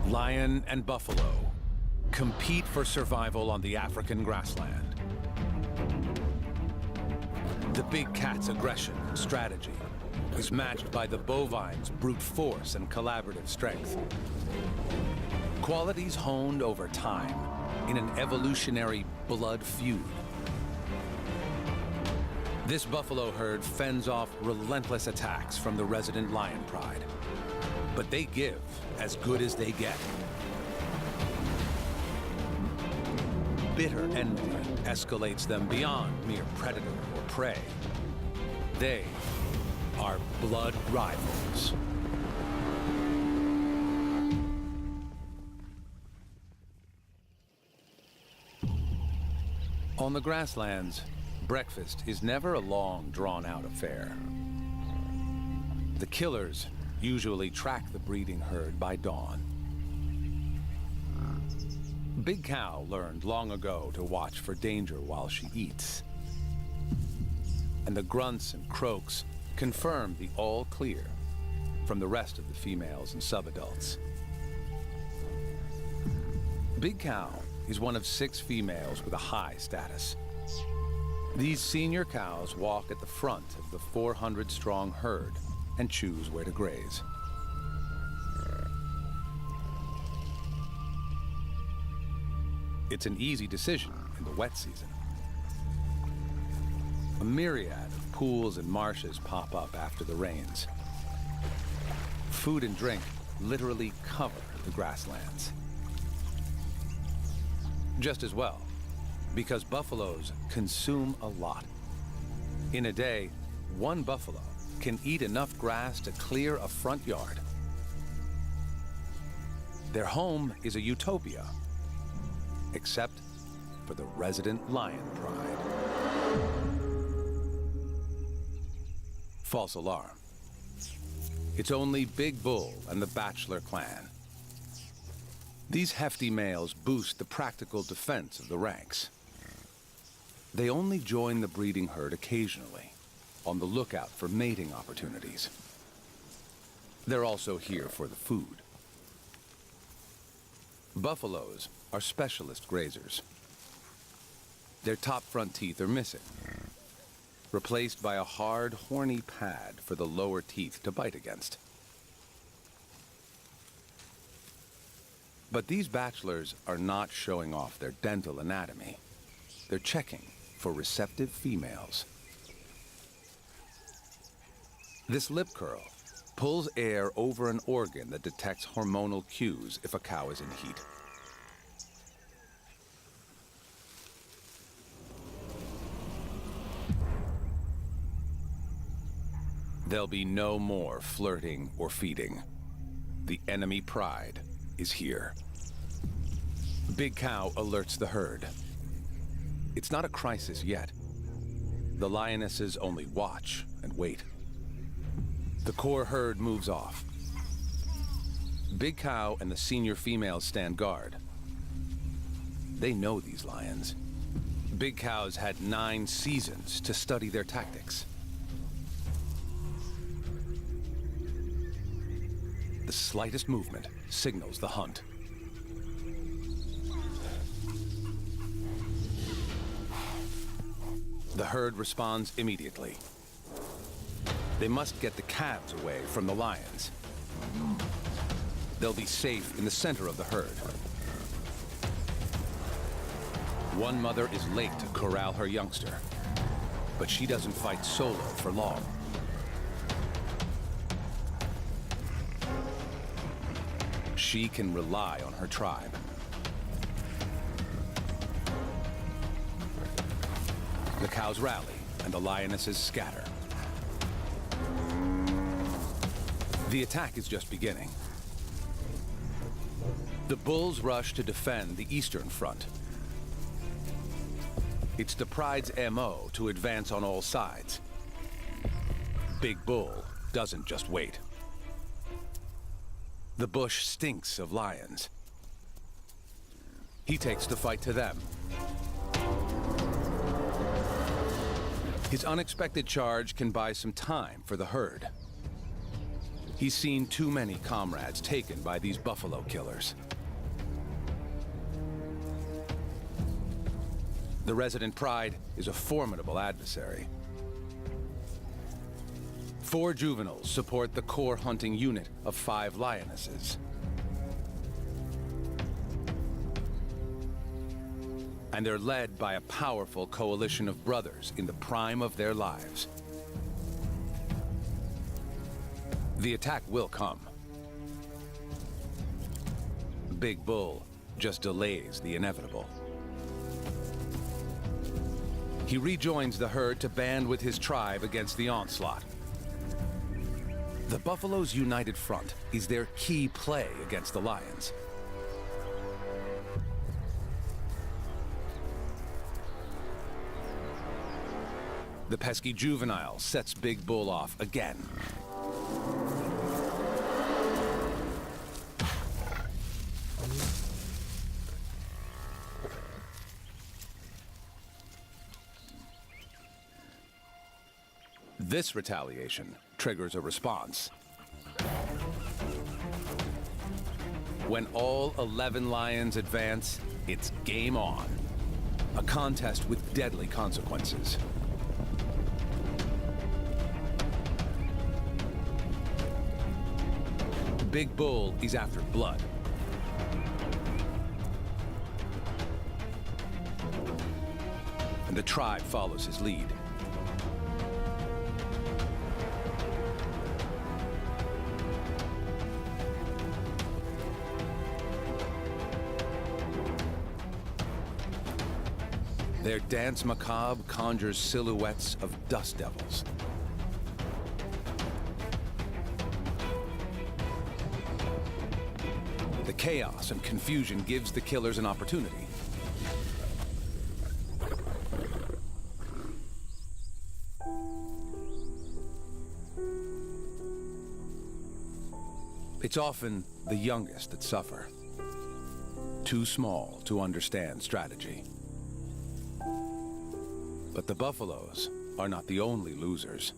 Lion and buffalo compete for survival on the African grassland. The big cat's aggression and strategy is matched by the bovine's brute force and collaborative strength. Qualities honed over time in an evolutionary blood feud. This buffalo herd fends off relentless attacks from the resident lion pride. But they give as good as they get. Bitter envy escalates them beyond mere predator or prey. They are blood rivals. On the grasslands, breakfast is never a long, drawn-out affair. The killers usually track the breeding herd by dawn. Big Cow learned long ago to watch for danger while she eats. And the grunts and croaks confirm the all clear from the rest of the females and subadults. Big Cow is one of 6 females with a high status. These senior cows walk at the front of the 400-strong herd and choose where to graze. It's an easy decision in the wet season. A myriad of pools and marshes pop up after the rains. Food and drink literally cover the grasslands. Just as well, because buffaloes consume a lot. In a day, one buffalo can eat enough grass to clear a front yard. Their home is a utopia, except for the resident lion pride. False alarm. It's only Big Bull and the Bachelor clan. These hefty males boost the practical defense of the ranks. They only join the breeding herd occasionally, on the lookout for mating opportunities. They're also here for the food. Buffaloes are specialist grazers. Their top front teeth are missing, replaced by a hard, horny pad for the lower teeth to bite against. But these bachelors are not showing off their dental anatomy. They're checking for receptive females. This lip curl pulls air over an organ that detects hormonal cues if a cow is in heat. There'll be no more flirting or feeding. The enemy pride is here. Big Cow alerts the herd. It's not a crisis yet. The lionesses only watch and wait. The core herd moves off. Big Cow and the senior females stand guard. They know these lions. Big Cow's had 9 seasons to study their tactics. The slightest movement signals the hunt. The herd responds immediately. They must get the calves away from the lions. They'll be safe in the center of the herd. One mother is late to corral her youngster, but she doesn't fight solo for long. She can rely on her tribe. The cows rally and the lionesses scatter. The attack is just beginning. The bulls rush to defend the eastern front. It's the pride's MO to advance on all sides. Big Bull doesn't just wait. The bush stinks of lions. He takes the fight to them. His unexpected charge can buy some time for the herd. He's seen too many comrades taken by these buffalo killers. The resident pride is a formidable adversary. 4 juveniles support the core hunting unit of 5 lionesses. And they're led by a powerful coalition of brothers in the prime of their lives. The attack will come. Big Bull just delays the inevitable. He rejoins the herd to band with his tribe against the onslaught. The buffalo's united front is their key play against the lions. The pesky juvenile sets Big Bull off again. This retaliation triggers a response. When all 11 lions advance, it's game on. A contest with deadly consequences. Big Bull is after blood. And the tribe follows his lead. Their dance macabre conjures silhouettes of dust devils. The chaos and confusion gives the killers an opportunity. It's often the youngest that suffer. Too small to understand strategy. But the buffaloes are not the only losers.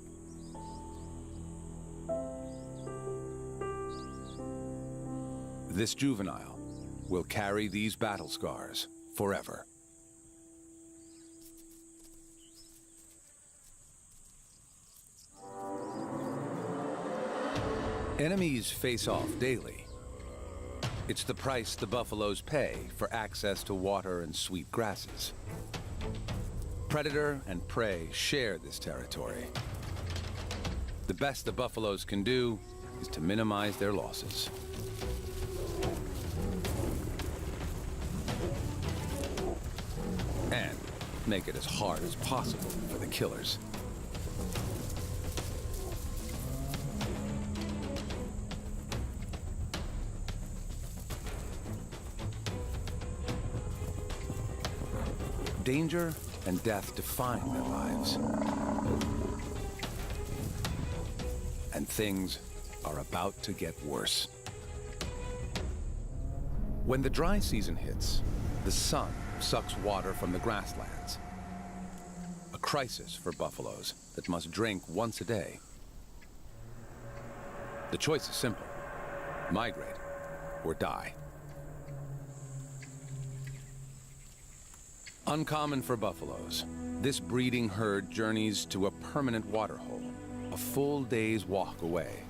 This juvenile will carry these battle scars forever. Enemies face off daily. It's the price the buffaloes pay for access to water and sweet grasses. Predator and prey share this territory. The best the buffaloes can do is to minimize their losses. And make it as hard as possible for the killers. Danger and death define their lives. And things are about to get worse. When the dry season hits, the sun sucks water from the grasslands. A crisis for buffaloes that must drink once a day. The choice is simple: migrate or die. Uncommon for buffaloes, this breeding herd journeys to a permanent water hole, a full day's walk away.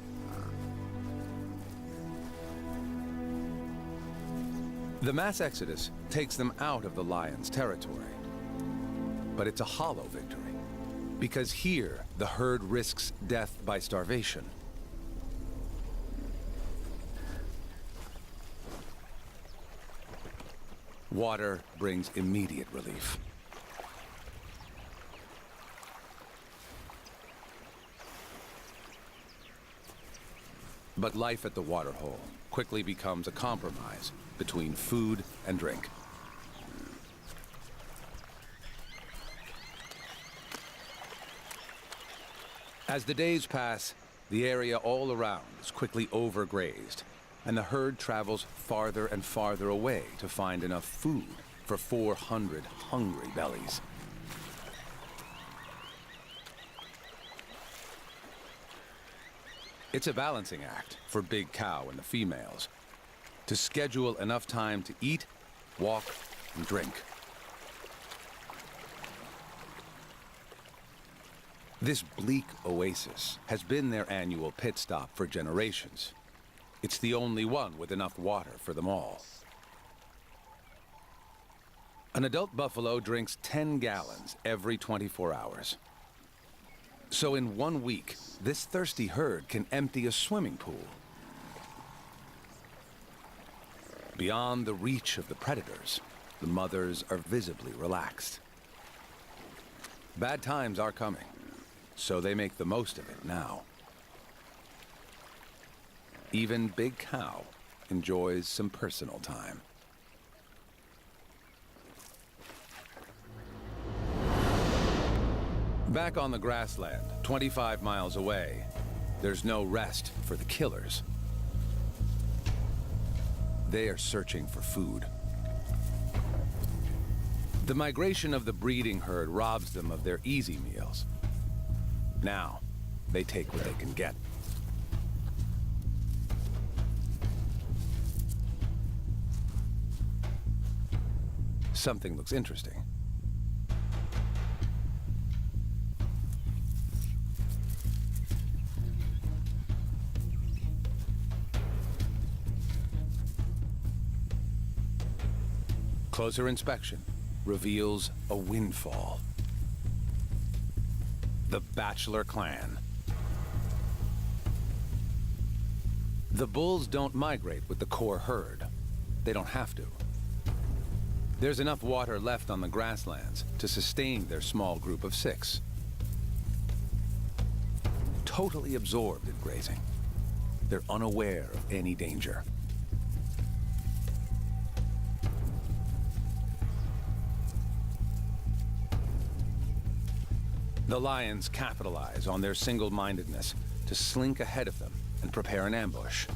The mass exodus takes them out of the lion's territory. But it's a hollow victory, because here the herd risks death by starvation. Water brings immediate relief. But life at the waterhole quickly becomes a compromise between food and drink. As the days pass, the area all around is quickly overgrazed, and the herd travels farther and farther away to find enough food for 400 hungry bellies. It's a balancing act for big cow and the females to schedule enough time to eat, walk, and drink. This bleak oasis has been their annual pit stop for generations. It's the only one with enough water for them all. An adult buffalo drinks 10 gallons every 24 hours. So in 1 week, this thirsty herd can empty a swimming pool. Beyond the reach of the predators, the mothers are visibly relaxed. Bad times are coming, so they make the most of it now. Even Big Cow enjoys some personal time. Back on the grassland, 25 miles away, there's no rest for the killers. They are searching for food. The migration of the breeding herd robs them of their easy meals. Now, they take what they can get. Something looks interesting. Closer inspection reveals a windfall. The Bachelor clan. The bulls don't migrate with the core herd. They don't have to. There's enough water left on the grasslands to sustain their small group of 6. Totally absorbed in grazing. They're unaware of any danger. The lions capitalize on their single-mindedness to slink ahead of them and prepare an ambush.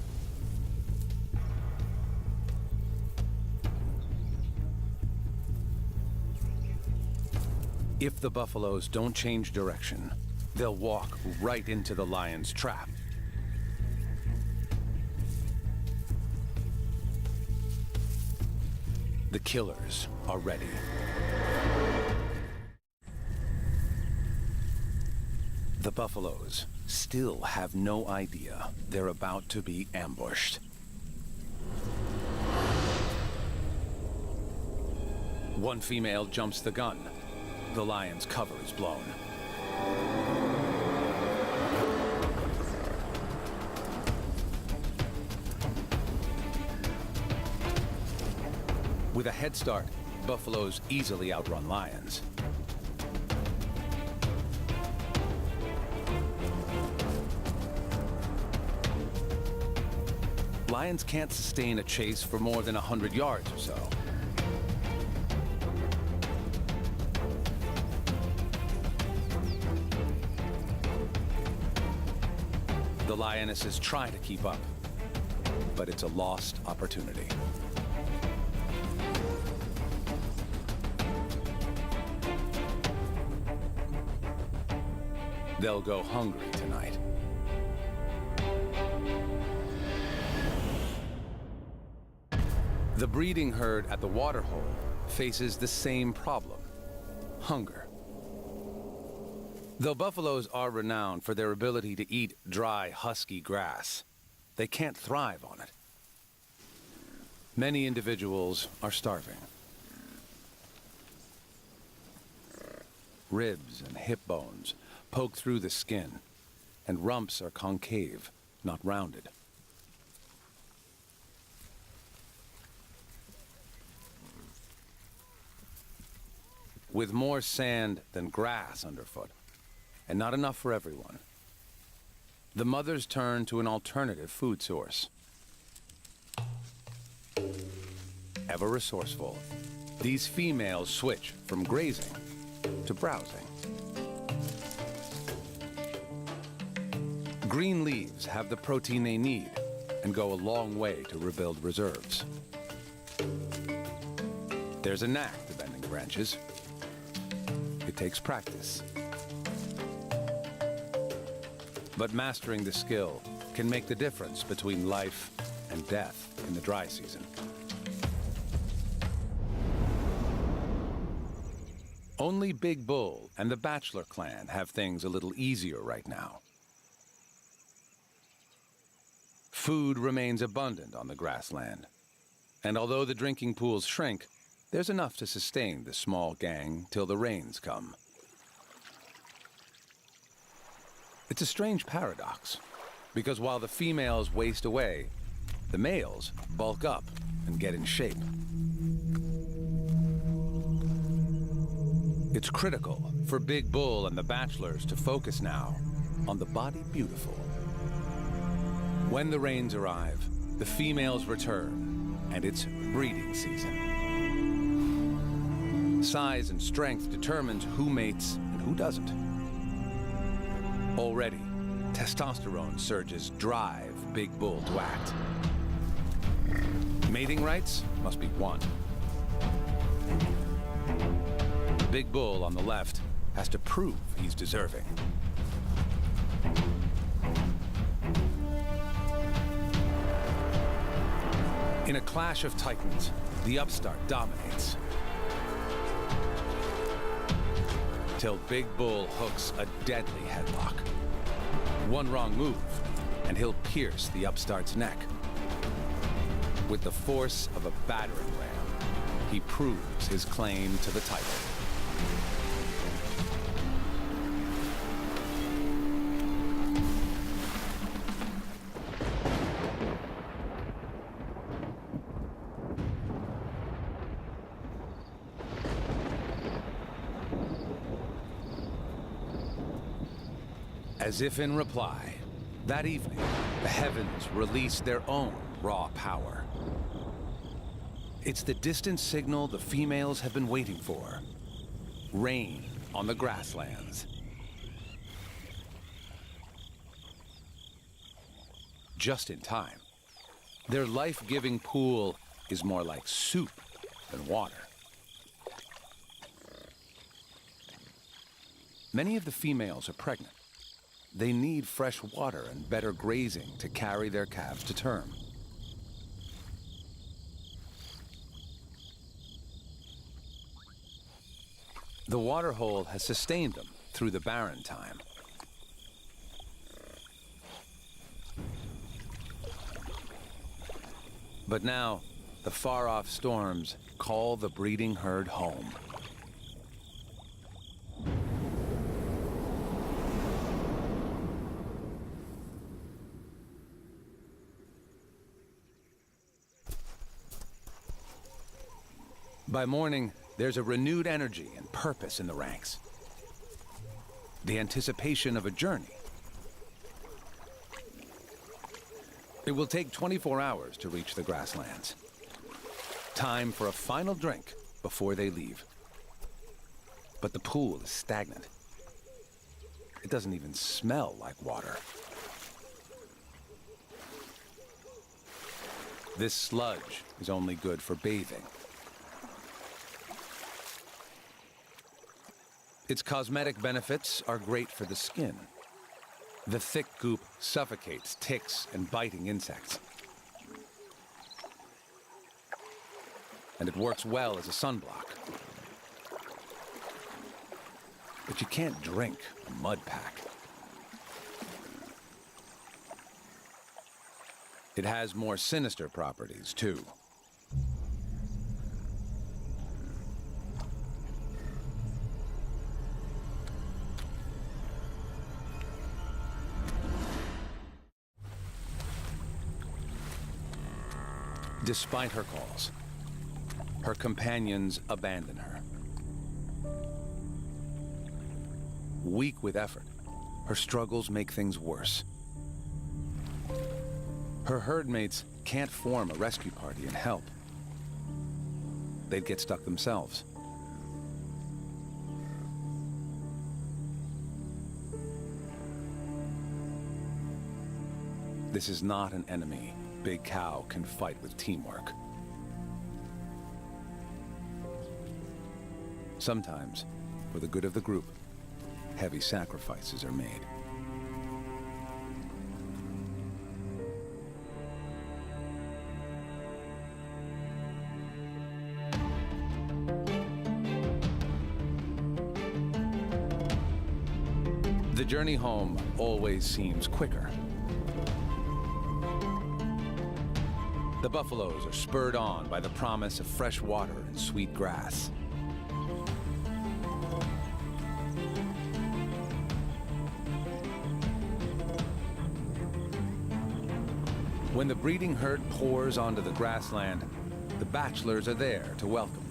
If the buffaloes don't change direction, they'll walk right into the lion's trap. The killers are ready. The buffaloes still have no idea they're about to be ambushed. One female jumps the gun. The lion's cover is blown. With a head start, buffaloes easily outrun lions. Lions can't sustain a chase for more than 100 yards or so. The lionesses try to keep up, but it's a lost opportunity. They'll go hungry tonight. The breeding herd at the waterhole faces the same problem: hunger. Though buffaloes are renowned for their ability to eat dry, husky grass, they can't thrive on it. Many individuals are starving. Ribs and hip bones poke through the skin, and rumps are concave, not rounded. With more sand than grass underfoot, and not enough for everyone, the mothers turn to an alternative food source. Ever resourceful, these females switch from grazing to browsing. Green leaves have the protein they need and go a long way to rebuild reserves. There's a knack to bending branches. It takes practice. But mastering the skill can make the difference between life and death in the dry season. Only Big Bull and the Bachelor clan have things a little easier right now. Food remains abundant on the grassland, and although the drinking pools shrink, there's enough to sustain the small gang till the rains come. It's a strange paradox, because while the females waste away, the males bulk up and get in shape. It's critical for Big Bull and the Bachelors to focus now on the body beautiful. When the rains arrive, the females return, and it's breeding season. Size and strength determines who mates and who doesn't. Already, testosterone surges drive Big Bull to act. Mating rights must be won. Big Bull on the left has to prove he's deserving. In a clash of titans, the upstart dominates. Till Big Bull hooks a deadly headlock. One wrong move, and he'll pierce the upstart's neck. With the force of a battering ram, he proves his claim to the title. As if in reply, that evening, the heavens release their own raw power. It's the distant signal the females have been waiting for. Rain on the grasslands. Just in time. Their life-giving pool is more like soup than water. Many of the females are pregnant. They need fresh water and better grazing to carry their calves to term. The water hole has sustained them through the barren time. But now, the far-off storms call the breeding herd home. By morning, there's a renewed energy and purpose in the ranks. The anticipation of a journey. It will take 24 hours to reach the grasslands. Time for a final drink before they leave. But the pool is stagnant. It doesn't even smell like water. This sludge is only good for bathing. Its cosmetic benefits are great for the skin. The thick goop suffocates ticks and biting insects. And it works well as a sunblock. But you can't drink a mud pack. It has more sinister properties, too. Despite her calls, her companions abandon her. Weak with effort, her struggles make things worse. Her herd mates can't form a rescue party and help. They'd get stuck themselves. This is not an enemy Big Cow can fight with teamwork. Sometimes, for the good of the group, heavy sacrifices are made. the journey home always seems quicker. The buffaloes are spurred on by the promise of fresh water and sweet grass. When the breeding herd pours onto the grassland, the bachelors are there to welcome them.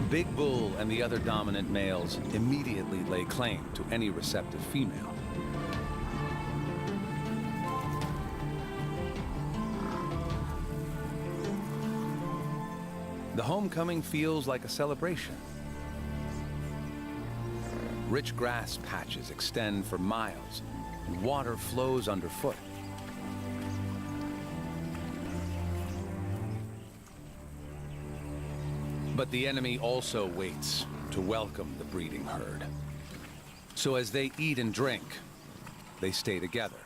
Big Bull and the other dominant males immediately lay claim to any receptive female. The homecoming feels like a celebration. Rich grass patches extend for miles, and water flows underfoot. But the enemy also waits to welcome the breeding herd. So as they eat and drink, they stay together.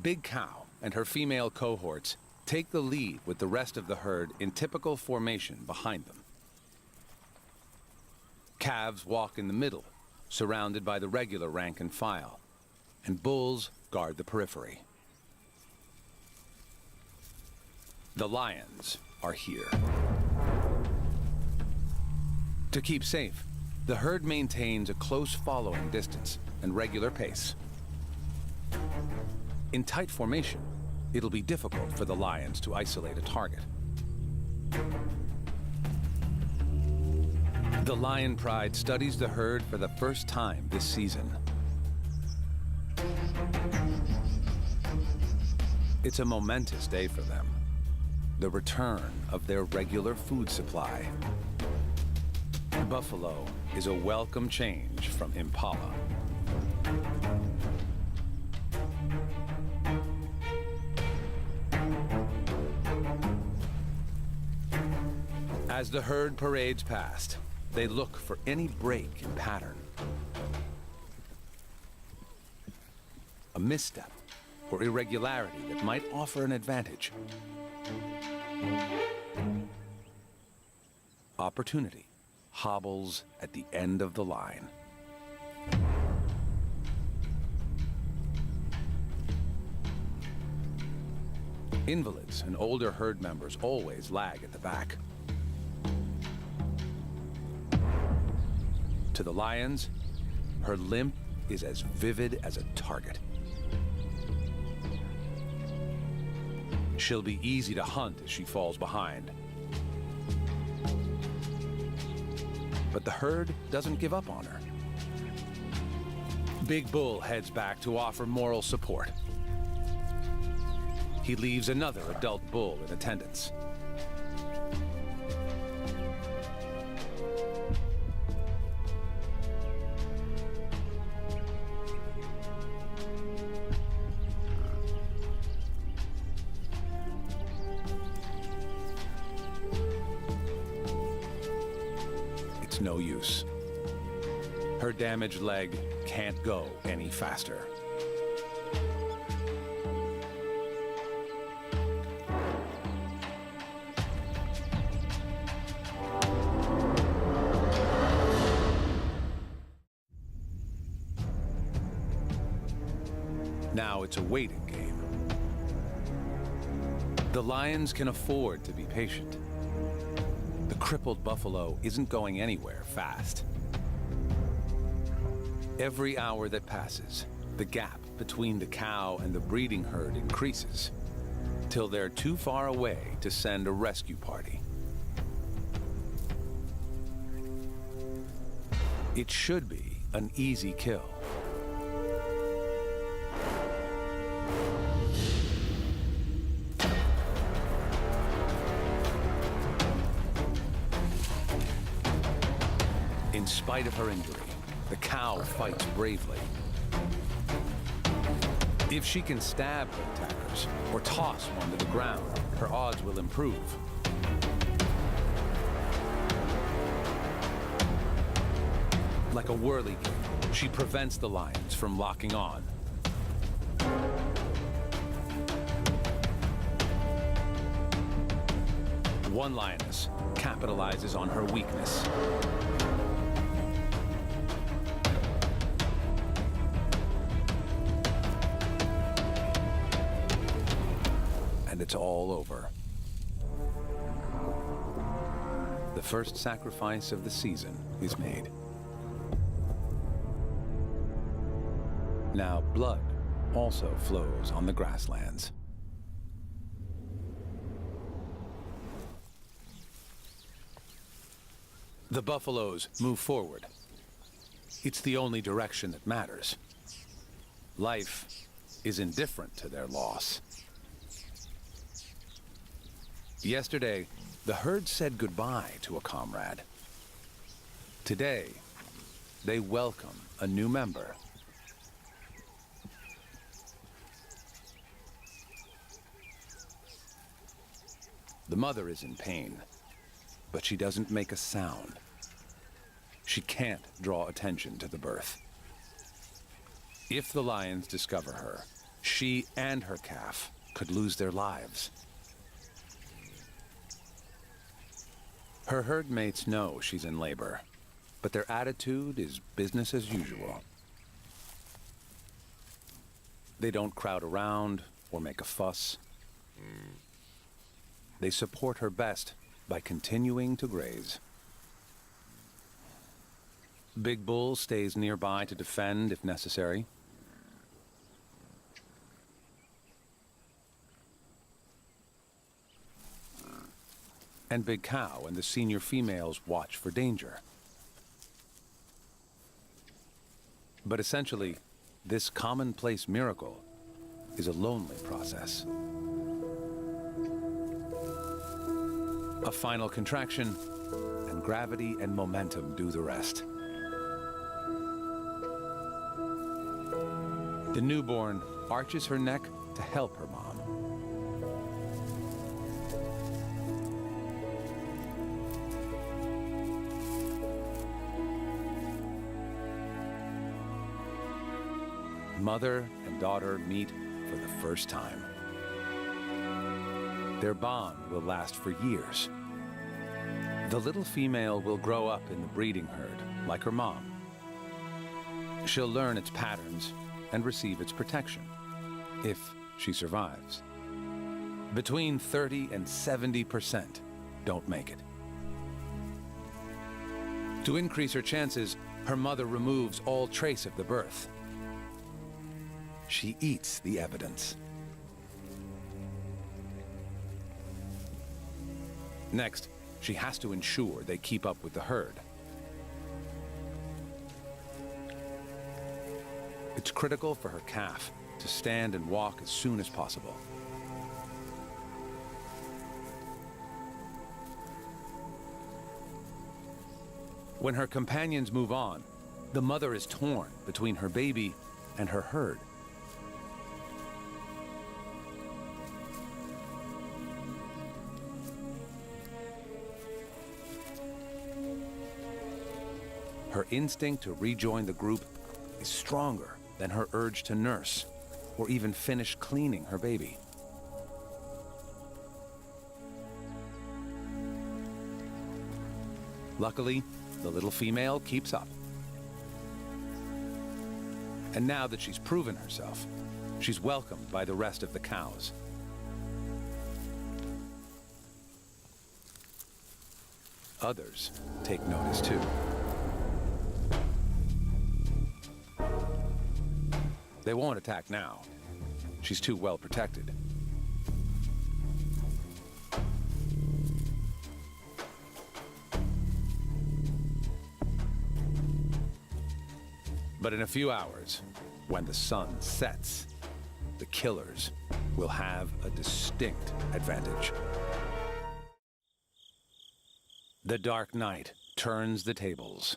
Big Cow and her female cohorts take the lead with the rest of the herd in typical formation behind them. Calves walk in the middle, surrounded by the regular rank and file, and bulls guard the periphery. The lions are here. To keep safe, the herd maintains a close following distance and regular pace. In tight formation, it'll be difficult for the lions to isolate a target. The Lion Pride studies the herd for the first time this season. It's a momentous day for them. The return of their regular food supply. Buffalo is a welcome change from impala. As the herd parades past, they look for any break in pattern. A misstep or irregularity that might offer an advantage. Opportunity hobbles at the end of the line. Invalids and older herd members always lag at the back. To the lions, her limp is as vivid as a target. She'll be easy to hunt as she falls behind. But the herd doesn't give up on her. Big Bull heads back to offer moral support. He leaves another adult bull in attendance. No use. Her damaged leg can't go any faster. Now it's a waiting game. The lions can afford to be patient. The crippled buffalo isn't going anywhere fast. Every hour that passes, the gap between the cow and the breeding herd increases, till they're too far away to send a rescue party. It should be an easy kill. In spite of her injury, the cow fights bravely. If she can stab her attackers or toss one to the ground, her odds will improve. Like a whirligig, she prevents the lions from locking on. One lioness capitalizes on her weakness. And it's all over. The first sacrifice of the season is made. Now blood also flows on the grasslands. The buffaloes move forward. It's the only direction that matters. Life is indifferent to their loss. Yesterday, the herd said goodbye to a comrade. Today, they welcome a new member. The mother is in pain, but she doesn't make a sound. She can't draw attention to the birth. If the lions discover her, she and her calf could lose their lives. Her herd mates know she's in labor, but their attitude is business as usual. They don't crowd around or make a fuss. They support her best by continuing to graze. Big Bull stays nearby to defend if necessary. And Big Cow and the senior females watch for danger. But essentially, this commonplace miracle is a lonely process. A final contraction, and gravity and momentum do the rest. The newborn arches her neck to help her mom. Mother and daughter meet for the first time. Their bond will last for years. The little female will grow up in the breeding herd, like her mom. She'll learn its patterns and receive its protection, if she survives. Between 30 and 70% don't make it. To increase her chances, her mother removes all trace of the birth. She eats the evidence. Next, she has to ensure they keep up with the herd. It's critical for her calf to stand and walk as soon as possible. When her companions move on, the mother is torn between her baby and her herd. Her instinct to rejoin the group is stronger than her urge to nurse or even finish cleaning her baby. Luckily, the little female keeps up. And now that she's proven herself, she's welcomed by the rest of the cows. Others take notice too. They won't attack now. She's too well protected. But in a few hours, when the sun sets, the killers will have a distinct advantage. The dark night turns the tables.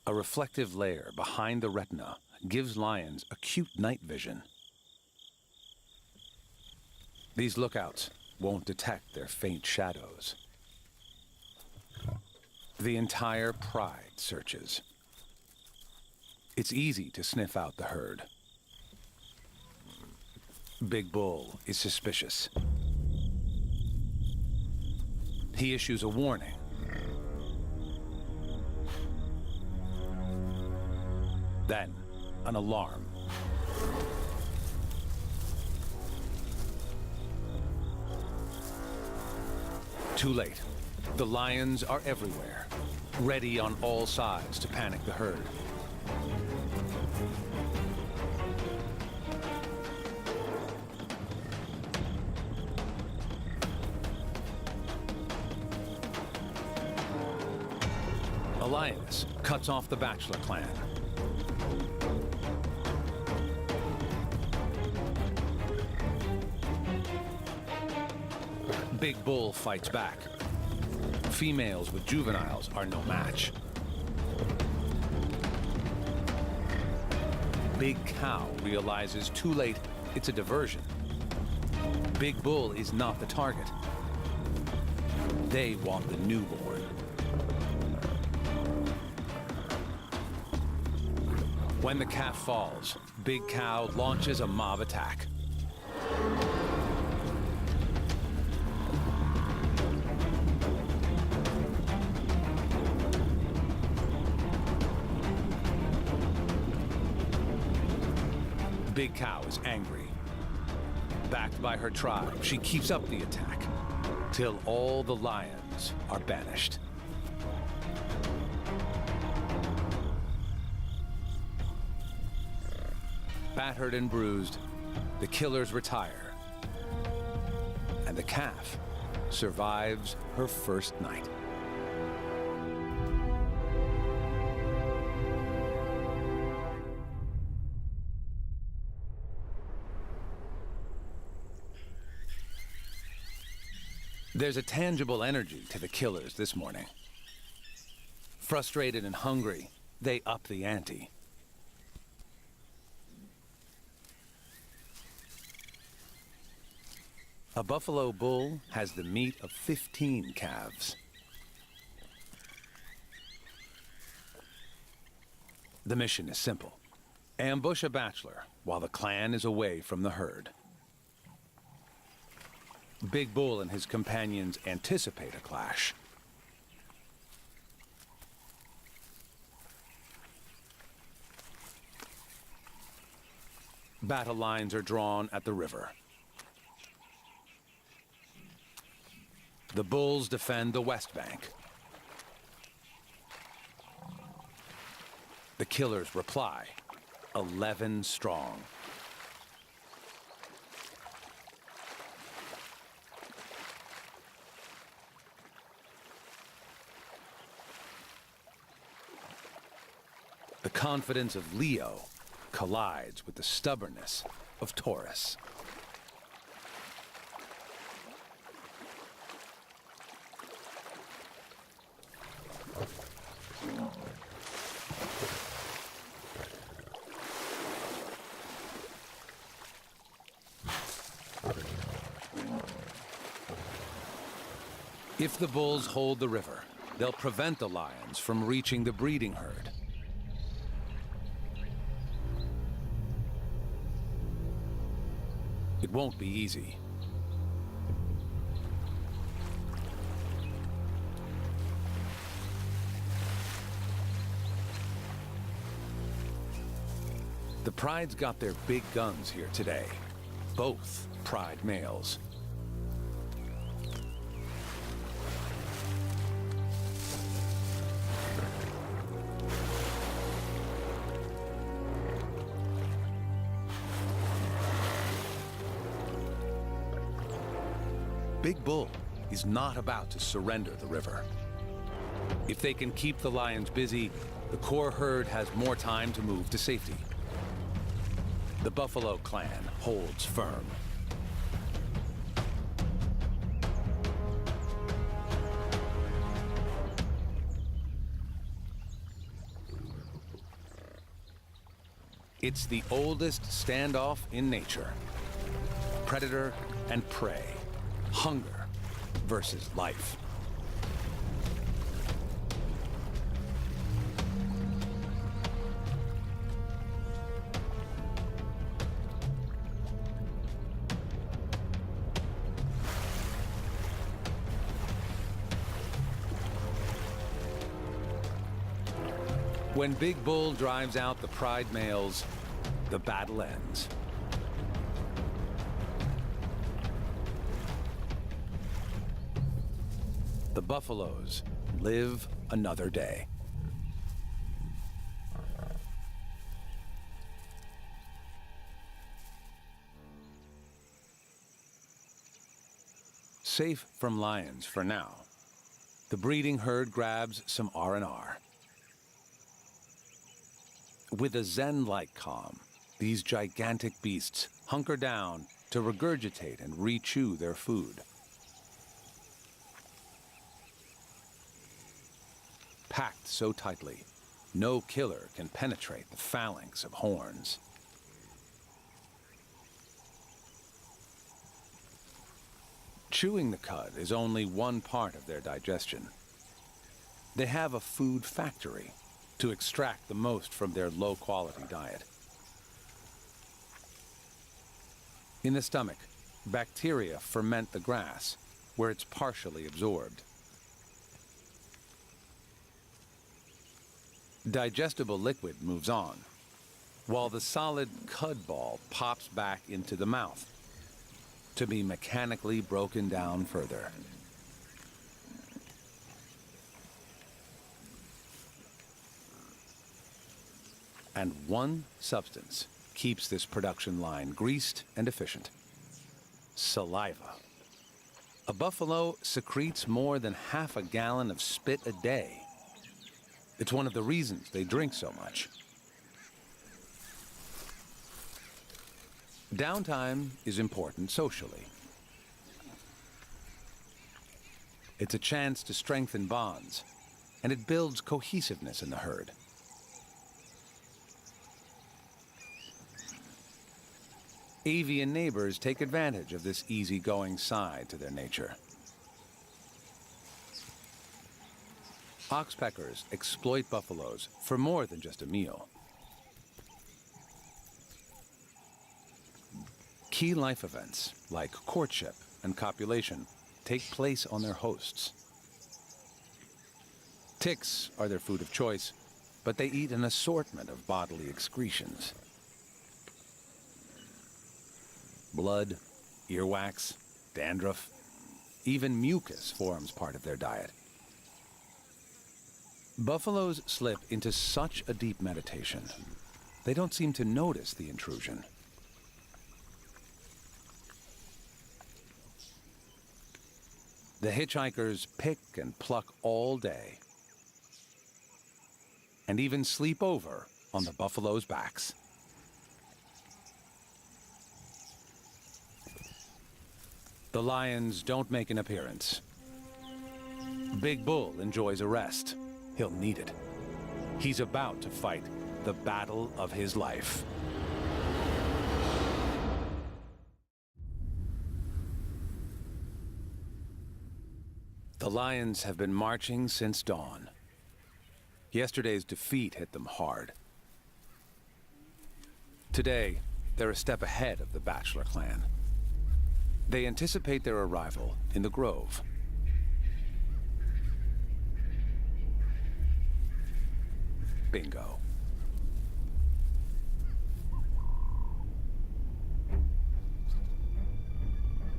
A reflective layer behind the retina gives lions acute night vision. These lookouts won't detect their faint shadows. The entire pride searches. It's easy to sniff out the herd. Big Bull is suspicious. He issues a warning. Then, an alarm. Too late. The lions are everywhere, ready on all sides to panic the herd. A lioness cuts off the bachelor clan. Big Bull fights back. Females with juveniles are no match. Big Cow realizes too late it's a diversion. Big Bull is not the target. They want the newborn. When the calf falls, Big Cow launches a mob attack. Big Cow is angry. Backed by her tribe, she keeps up the attack till all the lions are banished. Battered and bruised, the killers retire, and the calf survives her first night. There's a tangible energy to the killers this morning. Frustrated and hungry, they up the ante. A buffalo bull has the meat of 15 calves. The mission is simple. Ambush a bachelor while the clan is away from the herd. Big Bull and his companions anticipate a clash. Battle lines are drawn at the river. The bulls defend the west bank. The killers reply, 11 strong. The confidence of Leo collides with the stubbornness of Taurus. If the bulls hold the river, they'll prevent the lions from reaching the breeding herd. It won't be easy. The Pride's got their big guns here today. Both Pride males. Big Bull is not about to surrender the river. If they can keep the lions busy, the core herd has more time to move to safety. The Buffalo clan holds firm. It's the oldest standoff in nature. Predator and prey. Hunger versus life. When Big Bull drives out the pride males, the battle ends. The buffaloes live another day. Safe from lions for now, the breeding herd grabs some R&R. With a zen-like calm, these gigantic beasts hunker down to regurgitate and re-chew their food. Packed so tightly, no killer can penetrate the phalanx of horns. Chewing the cud is only one part of their digestion. They have a food factory to extract the most from their low-quality diet. In the stomach, bacteria ferment the grass, where it's partially absorbed. Digestible liquid moves on, while the solid cud ball pops back into the mouth, to be mechanically broken down further. And one substance keeps this production line greased and efficient: saliva. A buffalo secretes more than half a gallon of spit a day. It's one of the reasons they drink so much. Downtime is important socially. It's a chance to strengthen bonds, and it builds cohesiveness in the herd. Avian neighbors take advantage of this easygoing side to their nature. Oxpeckers exploit buffaloes for more than just a meal. Key life events, like courtship and copulation, take place on their hosts. Ticks are their food of choice, but they eat an assortment of bodily excretions. Blood, earwax, dandruff, even mucus forms part of their diet. Buffaloes slip into such a deep meditation, they don't seem to notice the intrusion. The hitchhikers pick and pluck all day, and even sleep over on the buffaloes' backs. The lions don't make an appearance. Big Bull enjoys a rest. He'll need it. He's about to fight the battle of his life. The lions have been marching since dawn. Yesterday's defeat hit them hard. Today, they're a step ahead of the Bachelor clan. They anticipate their arrival in the grove. Bingo.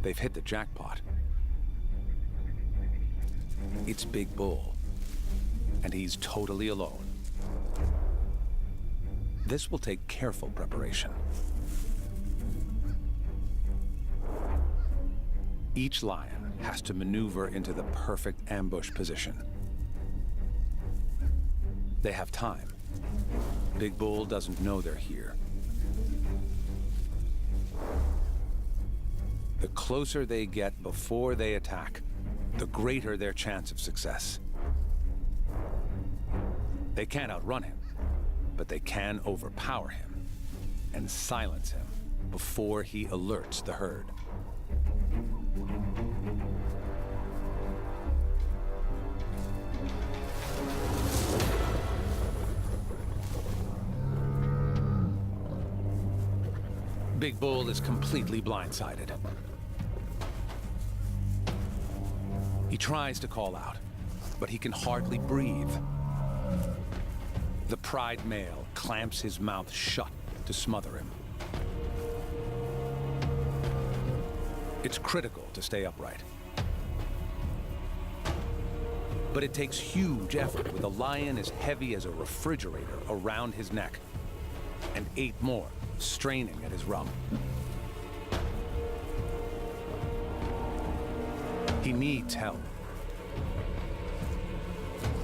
They've hit the jackpot. It's Big Bull, and he's totally alone. This will take careful preparation. Each lion has to maneuver into the perfect ambush position. They have time. Big Bull doesn't know they're here. The closer they get before they attack, the greater their chance of success. They can't outrun him, but they can overpower him and silence him before he alerts the herd. Big Bull is completely blindsided. He tries to call out, but he can hardly breathe. The pride male clamps his mouth shut to smother him. It's critical to stay upright. But it takes huge effort with a lion as heavy as a refrigerator around his neck, and 8 more straining at his rump. He needs help.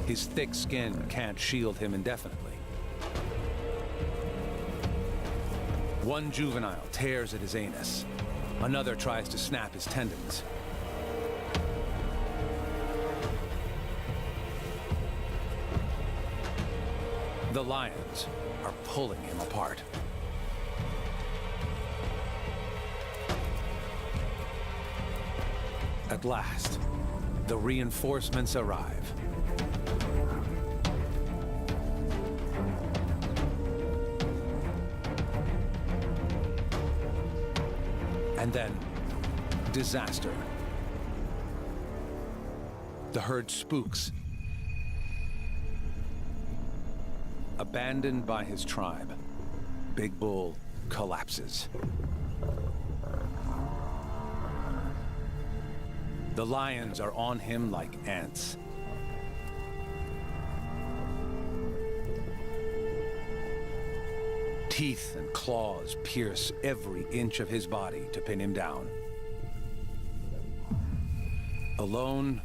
His thick skin can't shield him indefinitely. One juvenile tears at his anus. Another tries to snap his tendons. The lions are pulling him apart. At last, the reinforcements arrive. And then, disaster. The herd spooks. Abandoned by his tribe, Big Bull collapses. The lions are on him like ants. Teeth and claws pierce every inch of his body to pin him down. Alone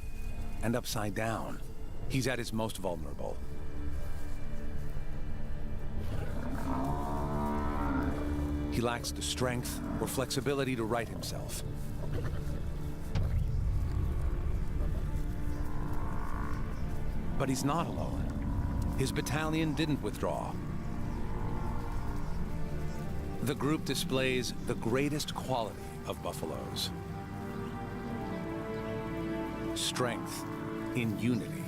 and upside down, he's at his most vulnerable. He lacks the strength or flexibility to right himself. But he's not alone. His battalion didn't withdraw. The group displays the greatest quality of buffaloes: strength in unity.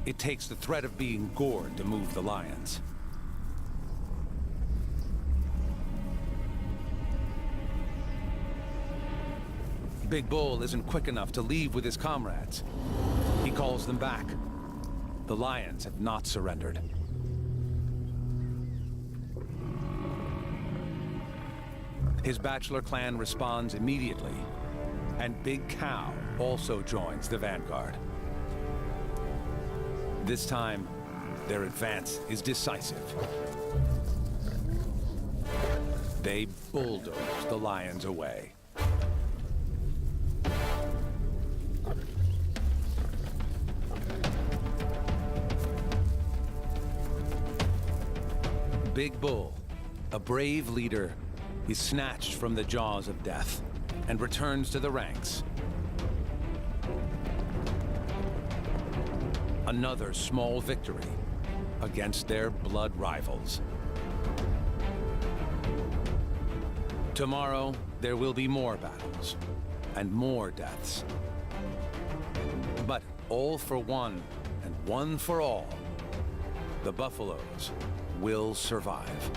It takes the threat of being gored to move the lions. Big Bull isn't quick enough to leave with his comrades. He calls them back. The lions have not surrendered. His bachelor clan responds immediately, and Big Cow also joins the vanguard. This time, their advance is decisive. They bulldoze the lions away. Big Bull, a brave leader, is snatched from the jaws of death and returns to the ranks. Another small victory against their blood rivals. Tomorrow, there will be more battles and more deaths. But all for one and one for all, the buffaloes will survive.